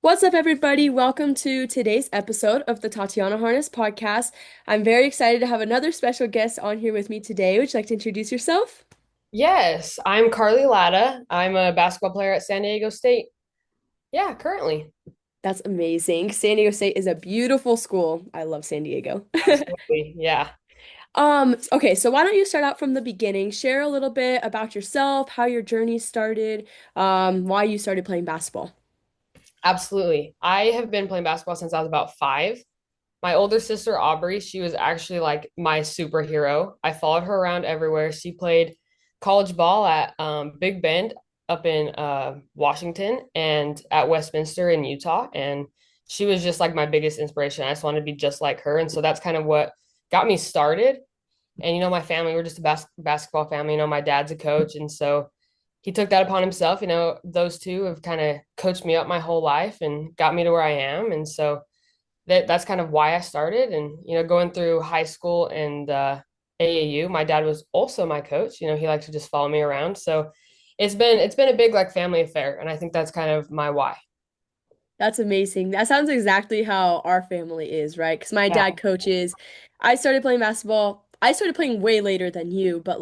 What's up, everybody? Welcome to today's episode of the Tatiana Harness podcast. I'm very excited to have another special guest on here with me today. Would you like to introduce yourself? Yes, I'm Carlie Latta. I'm a basketball player at San Diego State. Yeah, currently. That's amazing. San Diego State is a beautiful school. I love San Diego. Absolutely. Yeah, Okay, so why don't you start out from the beginning? Share a little bit about yourself, how your journey started, why you started playing basketball. absolutely. I have been playing basketball since I was about 5. My older sister, Aubrey, she was actually like my superhero. I followed her around everywhere. She played college ball at Big Bend up in Washington and at Westminster in Utah. And she was just like my biggest inspiration. I just wanted to be just like her. And so that's kind of what got me started. And my family, we're just a basketball family. My dad's a coach, and so he took that upon himself. Those two have kind of coached me up my whole life and got me to where I am. And so that's kind of why I started. And going through high school and AAU, my dad was also my coach. He liked to just follow me around. So it's been a big like family affair, and I think that's kind of my why. That's amazing. That sounds exactly how our family is, right? Because my Yeah. dad coaches. I started playing basketball. I started playing way later than you, but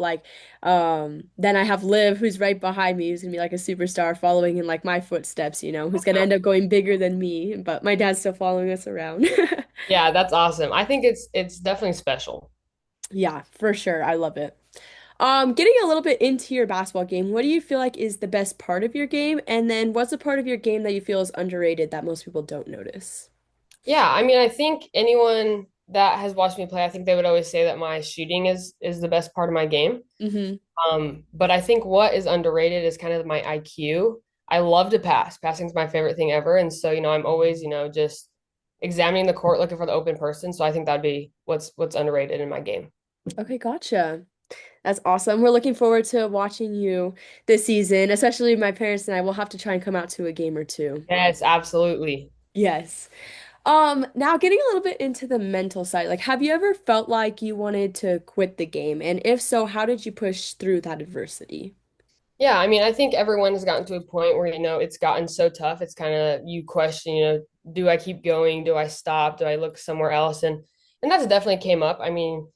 then I have Liv, who's right behind me, who's gonna be like a superstar, following in like my footsteps, who's gonna end up going bigger than me. But my dad's still following us around. Yeah, that's awesome. I think it's definitely special. Yeah, for sure. I love it. Getting a little bit into your basketball game, what do you feel like is the best part of your game? And then what's a part of your game that you feel is underrated that most people don't notice? Yeah, I mean, I think anyone that has watched me play, I think they would always say that my shooting is the best part of my game. Mm-hmm. But I think what is underrated is kind of my IQ. I love to pass. Passing is my favorite thing ever. And so, I'm always, just examining the court, looking for the open person. So I think that'd be what's underrated in my game. Okay, gotcha. That's awesome. We're looking forward to watching you this season, especially my parents and I will have to try and come out to a game or two. Yes, absolutely. Yes. Now getting a little bit into the mental side, like have you ever felt like you wanted to quit the game? And if so, how did you push through that adversity? Yeah, I mean, I think everyone has gotten to a point where, it's gotten so tough. It's kind of you question, do I keep going? Do I stop? Do I look somewhere else? And that's definitely came up. I mean,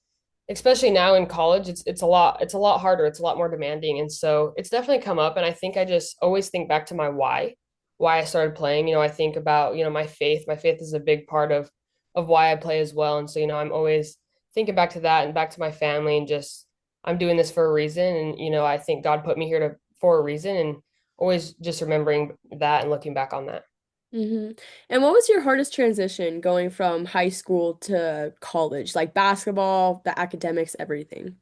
especially now in college, it's a lot harder. It's a lot more demanding. And so it's definitely come up. And I think I just always think back to my why I started playing. I think about, my faith. My faith is a big part of why I play as well. And so, I'm always thinking back to that and back to my family and just I'm doing this for a reason. And, I think God put me here for a reason and always just remembering that and looking back on that. Hmm. And what was your hardest transition going from high school to college, like basketball, the academics, everything?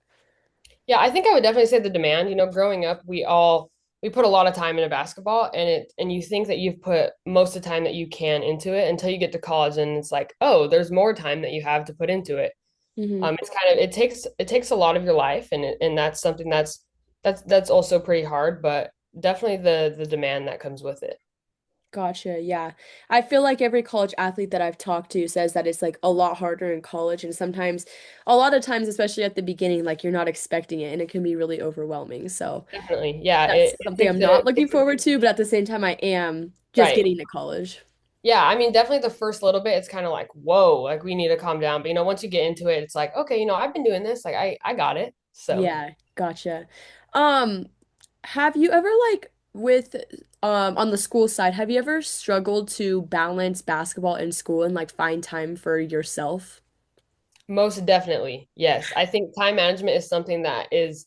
Yeah, I think I would definitely say the demand. Growing up, we put a lot of time into basketball, and you think that you've put most of the time that you can into it until you get to college, and it's like, oh, there's more time that you have to put into it. Hmm. It's kind of it takes a lot of your life, and that's something that's also pretty hard, but definitely the demand that comes with it. Gotcha. Yeah. I feel like every college athlete that I've talked to says that it's like a lot harder in college. And sometimes, a lot of times, especially at the beginning, like you're not expecting it and it can be really overwhelming. So Definitely, yeah. that's It something takes I'm a not looking forward to. But at the same time, I am just right. getting to college. Yeah, I mean, definitely the first little bit, it's kind of like, whoa, like we need to calm down. But once you get into it, it's like, okay, I've been doing this, like I got it. So Yeah. Gotcha. Um, have you ever like with on the school side, have you ever struggled to balance basketball and school and like find time for yourself? most definitely, yes. I think time management is something that is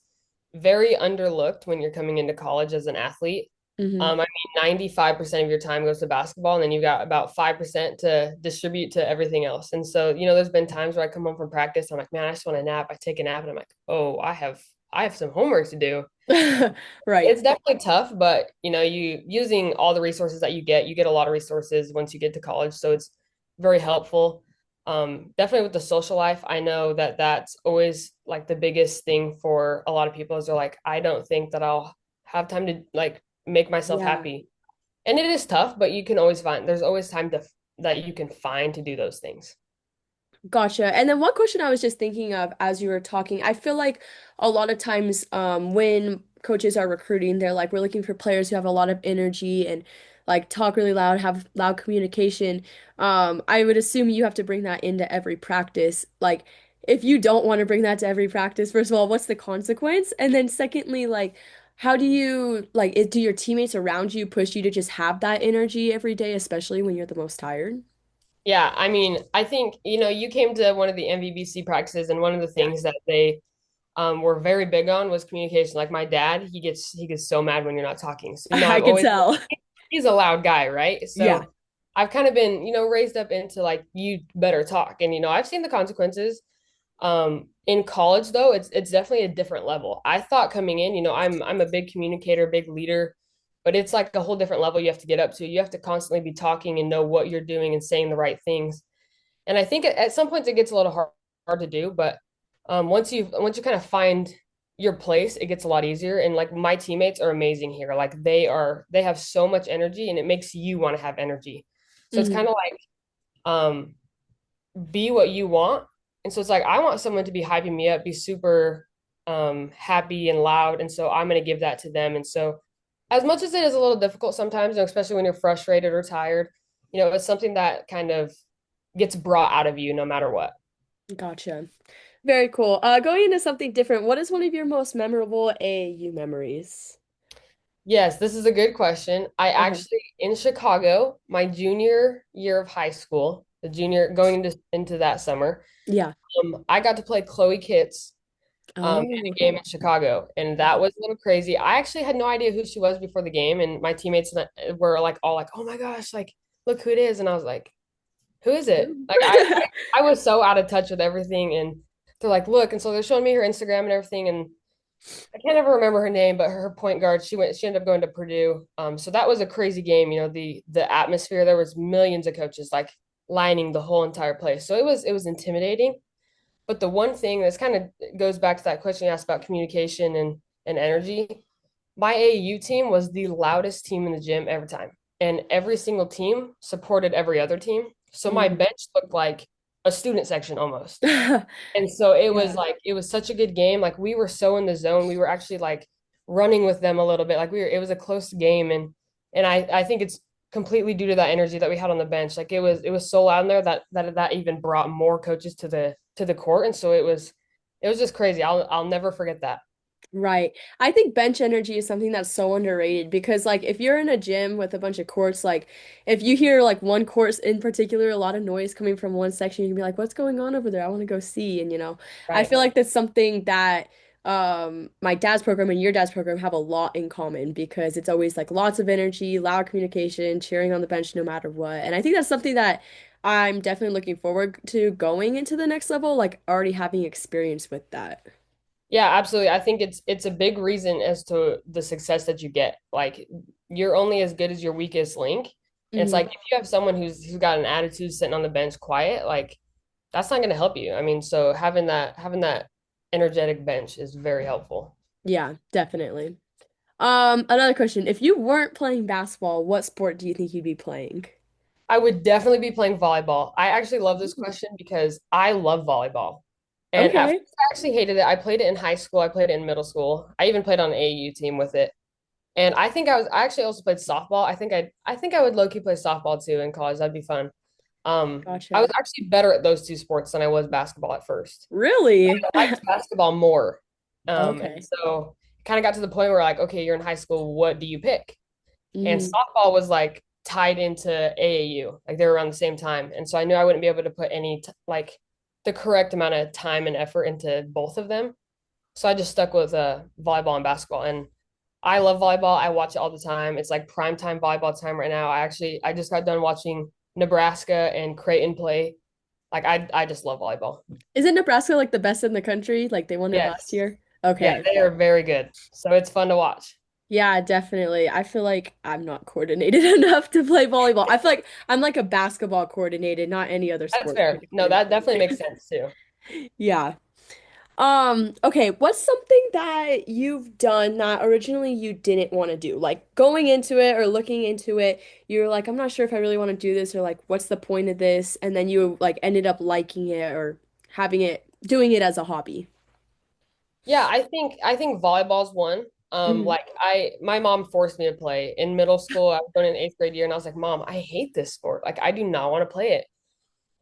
very underlooked when you're coming into college as an athlete. Hmm. I mean, 95% of your time goes to basketball, and then you've got about 5% to distribute to everything else. And so, there's been times where I come home from practice, I'm like, man, I just want to nap. I take a nap, and I'm like, oh, I have some homework to do. Right. It's definitely tough, but you using all the resources that you get a lot of resources once you get to college, so it's very helpful. Definitely with the social life, I know that that's always like the biggest thing for a lot of people is they're like, I don't think that I'll have time to like make myself Yeah. happy. And it is tough, but you can always there's always time that you can find to do those things. Gotcha. And then one question I was just thinking of as you were talking, I feel like a lot of times when coaches are recruiting, they're like, we're looking for players who have a lot of energy and like talk really loud, have loud communication. I would assume you have to bring that into every practice. Like, if you don't want to bring that to every practice, first of all, what's the consequence? And then secondly, like, how do you like it, do your teammates around you push you to just have that energy every day, especially when you're the most tired? Yeah, I mean, I think, you came to one of the MVBC practices, and one of the Yeah, things that they were very big on was communication. Like my dad, he gets so mad when you're not talking. So, I I've could always tell. he's a loud guy, right? Yeah. So I've kind of been, raised up into like you better talk. And I've seen the consequences. In college though, it's definitely a different level. I thought coming in, I'm a big communicator, big leader, but it's like a whole different level you have to get up to. You have to constantly be talking and know what you're doing and saying the right things. And I think at some points it gets a little hard to do, but once you kind of find your place, it gets a lot easier. And like my teammates are amazing here. Like they have so much energy, and it makes you want to have energy. So it's kind Hmm. of like be what you want. And so it's like I want someone to be hyping me up, be super happy and loud. And so I'm gonna give that to them. And so as much as it is a little difficult sometimes, especially when you're frustrated or tired, it's something that kind of gets brought out of you no matter what. Gotcha. Very cool. Going into something different, what is one of your most memorable AAU memories? Yes, this is a good question. I Okay. actually in Chicago, my junior year of high school, the junior going into that summer, Yeah. I got to play Chloe Kitts in Oh, a game in Chicago, and that was a little crazy. I actually had no idea who she was before the game, and my teammates were like all like, "Oh my gosh, like look who it is!" And I was like, "Who is it?" who? Like I was so out of touch with everything, and they're like, "Look," and so they're showing me her Instagram and everything, and I can't ever remember her name, but her point guard, she ended up going to Purdue. So that was a crazy game. The atmosphere, there was millions of coaches like lining the whole entire place. So it was intimidating. But the one thing that's kind of goes back to that question you asked about communication and energy. My AAU team was the loudest team in the gym every time. And every single team supported every other team. So my Mm. bench looked like a student section almost. And so it was Yeah. like it was such a good game. Like we were so in the zone. We were actually like running with them a little bit. Like it was a close game, and I think it's completely due to that energy that we had on the bench. Like it was so loud in there that even brought more coaches to the court. And so it was just crazy. I'll never forget that. Right. I think bench energy is something that's so underrated because like if you're in a gym with a bunch of courts, like if you hear like one course in particular, a lot of noise coming from one section, you can be like, what's going on over there? I want to go see. And I Right. feel like that's something that my dad's program and your dad's program have a lot in common because it's always like lots of energy, loud communication, cheering on the bench no matter what. And I think that's something that I'm definitely looking forward to going into the next level, like already having experience with that. Yeah, absolutely. I think it's a big reason as to the success that you get. Like you're only as good as your weakest link. And it's like Hmm. if you have someone who's got an attitude sitting on the bench quiet, like that's not going to help you. I mean, so having that energetic bench is very helpful. Yeah, definitely. Another question. If you weren't playing basketball, what sport do you think you'd be playing? I would definitely be playing volleyball. I actually love this Ooh. question because I love volleyball. And at Okay. first I actually hated it. I played it in high school, I played it in middle school. I even played on an AAU team with it. And I actually also played softball. I think I would low key play softball too in college. That'd be fun. I was Gotcha. actually better at those two sports than I was basketball at first. Really? I liked basketball more. And Okay. so it kind of got to the point where like, okay, you're in high school, what do you pick? And Mm, softball was like tied into AAU, like they were around the same time. And so I knew I wouldn't be able to put like the correct amount of time and effort into both of them. So I just stuck with volleyball and basketball. And I love volleyball. I watch it all the time. It's like prime time volleyball time right now. I just got done watching Nebraska and Creighton play. Like I just love volleyball. Isn't Nebraska like the best in the country? Like they won it last Yes. year? Yeah, Okay. they are very good. So it's fun to watch. Yeah, definitely. I feel like I'm not coordinated enough to play volleyball. I feel like I'm like a basketball coordinated, not any other That's sport fair. No, that definitely coordinated. makes sense too. Yeah. Okay, what's something that you've done that originally you didn't want to do? Like going into it or looking into it, you're like, I'm not sure if I really want to do this or like what's the point of this? And then you like ended up liking it or having it doing it as a hobby. Yeah, I think volleyball's one. Mhm. Like my mom forced me to play in middle school. I was going in eighth grade year, and I was like, Mom, I hate this sport. Like, I do not want to play it.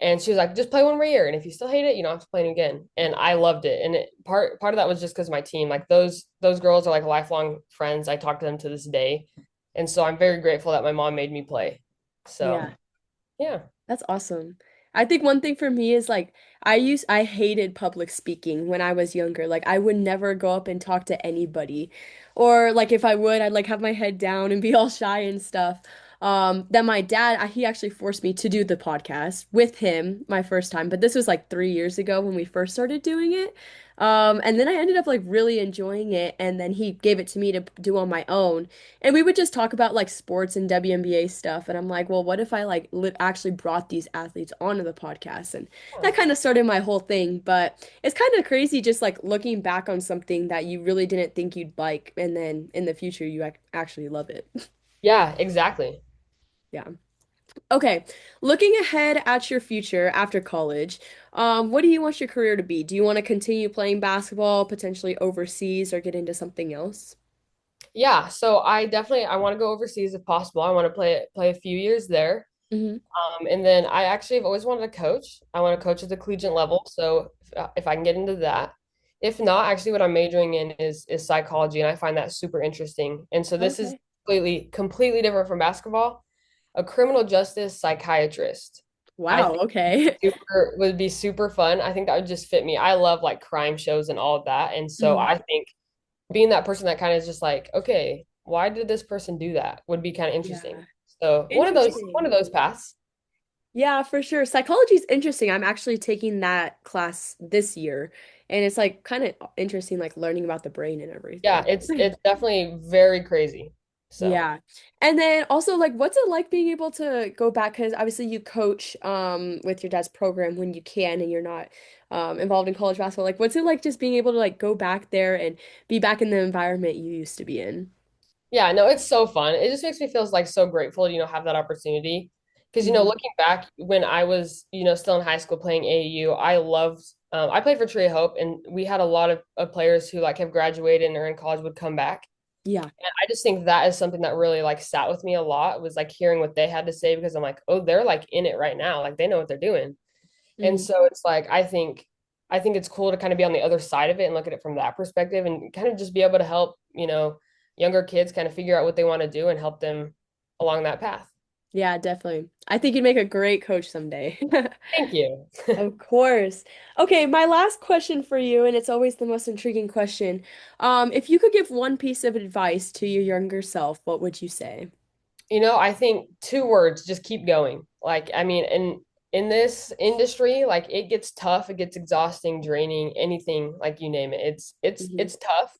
And she was like, just play one more year, and if you still hate it, you don't have to play it again. And I loved it. And part of that was just because of my team. Like those girls are like lifelong friends. I talk to them to this day, and so I'm very grateful that my mom made me play. So Yeah. yeah. That's awesome. I think one thing for me is like I hated public speaking when I was younger. Like I would never go up and talk to anybody. Or like if I would, I'd like have my head down and be all shy and stuff. Then my dad, he actually forced me to do the podcast with him my first time, but this was like 3 years ago when we first started doing it. And then I ended up like really enjoying it, and then he gave it to me to do on my own. And we would just talk about like sports and WNBA stuff. And I'm like, well, what if I like li actually brought these athletes onto the podcast? And that kind of started my whole thing. But it's kind of crazy just like looking back on something that you really didn't think you'd like. And then in the future, you ac actually love it. Yeah, exactly. Yeah. Okay. Looking ahead at your future after college, what do you want your career to be? Do you want to continue playing basketball, potentially overseas, or get into something else? Yeah, so I want to go overseas if possible. I want to play a few years there. Hmm. And then I actually have always wanted to coach. I want to coach at the collegiate level. So if I can get into that. If not, actually what I'm majoring in is psychology, and I find that super interesting. And so this is Okay. completely different from basketball. A criminal justice psychiatrist. I Wow. think Okay. would be super fun. I think that would just fit me. I love like crime shows and all of that. And so Mhm. I think being that person that kind of is just like, okay, why did this person do that would be kind of interesting. Yeah. So one Interesting. of those paths. Yeah, for sure. Psychology is interesting. I'm actually taking that class this year, and it's like kind of interesting, like learning about the brain and Yeah, everything. it's definitely very crazy. So Yeah. And then also like what's it like being able to go back because obviously you coach with your dad's program when you can and you're not involved in college basketball. Like what's it like just being able to like go back there and be back in the environment you used to be in? yeah, no, it's so fun. It just makes me feel like so grateful to, have that opportunity. Because, Hmm. looking back when I was, still in high school playing AAU, I played for Tree Hope, and we had a lot of players who like have graduated and are in college would come back. Yeah. And I just think that is something that really like sat with me a lot, was like hearing what they had to say, because I'm like, oh, they're like in it right now. Like they know what they're doing. And Hmm. so it's like I think it's cool to kind of be on the other side of it and look at it from that perspective, and kind of just be able to help, younger kids kind of figure out what they want to do and help them along that path. Yeah, definitely. I think you'd make a great coach someday. Thank you. Of course. Okay, my last question for you, and it's always the most intriguing question. If you could give one piece of advice to your younger self, what would you say? I think two words, just keep going. Like, I mean, in this industry, like it gets tough, it gets exhausting, draining, anything, like you name it. Hmm. It's tough,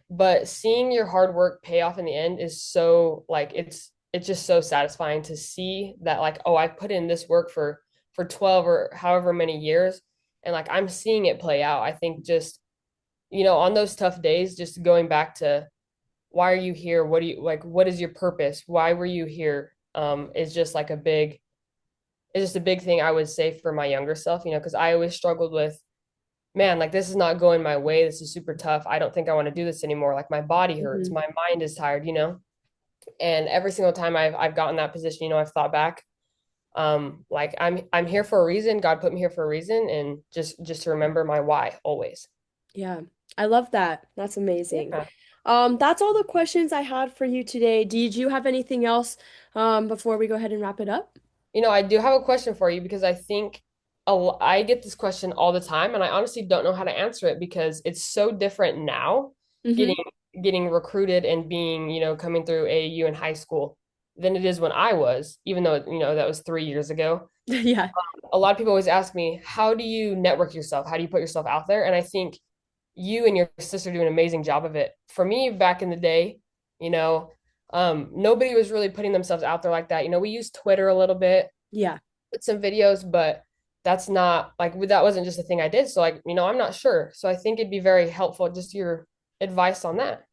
but seeing your hard work pay off in the end is so like it's just so satisfying to see that, like, oh, I put in this work for 12 or however many years, and like I'm seeing it play out. I think just, on those tough days, just going back to why are you here? What do you like? What is your purpose? Why were you here? Is just like it's just a big thing I would say for my younger self, because I always struggled with, man, like this is not going my way. This is super tough. I don't think I want to do this anymore. Like my body hurts, Hmm. my mind is tired. And every single time I've gotten that position, I've thought back, like I'm here for a reason. God put me here for a reason, and just to remember my why always. Yeah, I love that. That's amazing. Yeah. That's all the questions I had for you today. Did you have anything else before we go ahead and wrap it up? I do have a question for you, because I think I get this question all the time, and I honestly don't know how to answer it, because it's so different now, getting Hmm. getting recruited and being, coming through AAU in high school, than it is when I was, even though, that was 3 years ago. Yeah. A lot of people always ask me, how do you network yourself? How do you put yourself out there? And I think you and your sister do an amazing job of it. For me, back in the day, you know, nobody was really putting themselves out there like that. We used Twitter a little bit, Yeah. put some videos, but that's not like that wasn't just a thing I did. So like, I'm not sure. So I think it'd be very helpful, just your advice on that.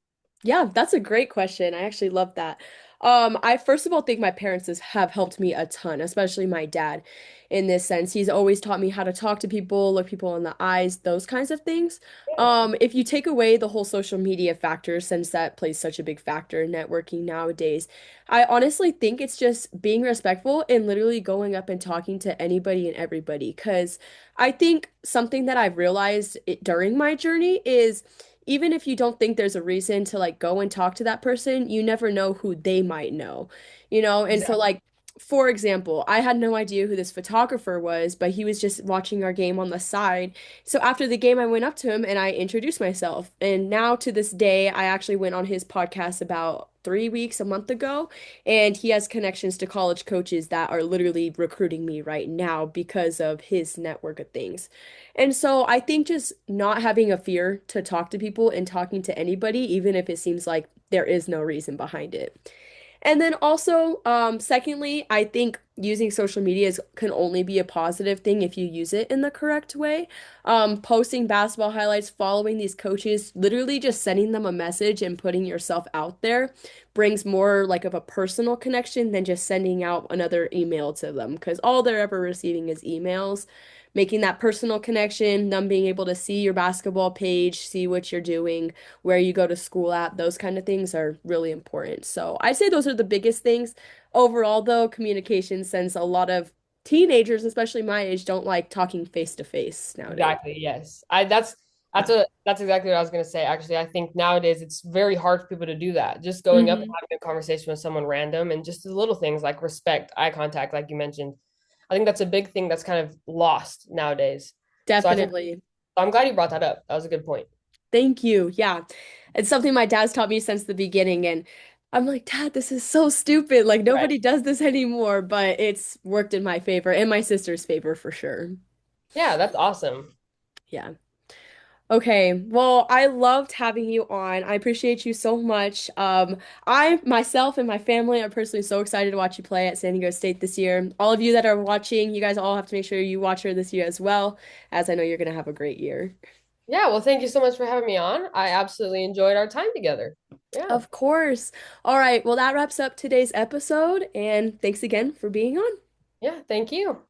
Yeah, that's a great question. I actually love that. I first of all think my parents have helped me a ton, especially my dad in this sense. He's always taught me how to talk to people, look people in the eyes, those kinds of things. Yeah, If you take away the whole social media factor, since that plays such a big factor in networking nowadays, I honestly think it's just being respectful and literally going up and talking to anybody and everybody. Because I think something that I've realized during my journey is even if you don't think there's a reason to like go and talk to that person, you never know who they might know, you know? And so, exactly. like, for example, I had no idea who this photographer was, but he was just watching our game on the side. So after the game, I went up to him and I introduced myself. And now to this day, I actually went on his podcast about 3 weeks, a month ago, and he has connections to college coaches that are literally recruiting me right now because of his network of things. And so I think just not having a fear to talk to people and talking to anybody, even if it seems like there is no reason behind it. And then also, secondly, I think using social media can only be a positive thing if you use it in the correct way. Posting basketball highlights, following these coaches, literally just sending them a message and putting yourself out there brings more like of a personal connection than just sending out another email to them because all they're ever receiving is emails. Making that personal connection, them being able to see your basketball page, see what you're doing, where you go to school at, those kind of things are really important. So I'd say those are the biggest things. Overall, though, communication, since a lot of teenagers, especially my age, don't like talking face to face nowadays. Exactly. Yes. That's exactly what I was gonna say. Actually, I think nowadays it's very hard for people to do that. Just going up and Hmm. having a conversation with someone random and just the little things like respect, eye contact, like you mentioned. I think that's a big thing that's kind of lost nowadays. So I think Definitely. I'm glad you brought that up. That was a good point. Thank you. Yeah. It's something my dad's taught me since the beginning. And I'm like, Dad, this is so stupid. Like, Right. nobody does this anymore, but it's worked in my favor and my sister's favor for sure. Yeah, that's awesome. Yeah. Okay, well, I loved having you on. I appreciate you so much. I myself and my family are personally so excited to watch you play at San Diego State this year. All of you that are watching, you guys all have to make sure you watch her this year as well, as I know you're gonna have a great year. Yeah, well, thank you so much for having me on. I absolutely enjoyed our time together. Yeah. Of course. All right, well, that wraps up today's episode, and thanks again for being on. Yeah, thank you.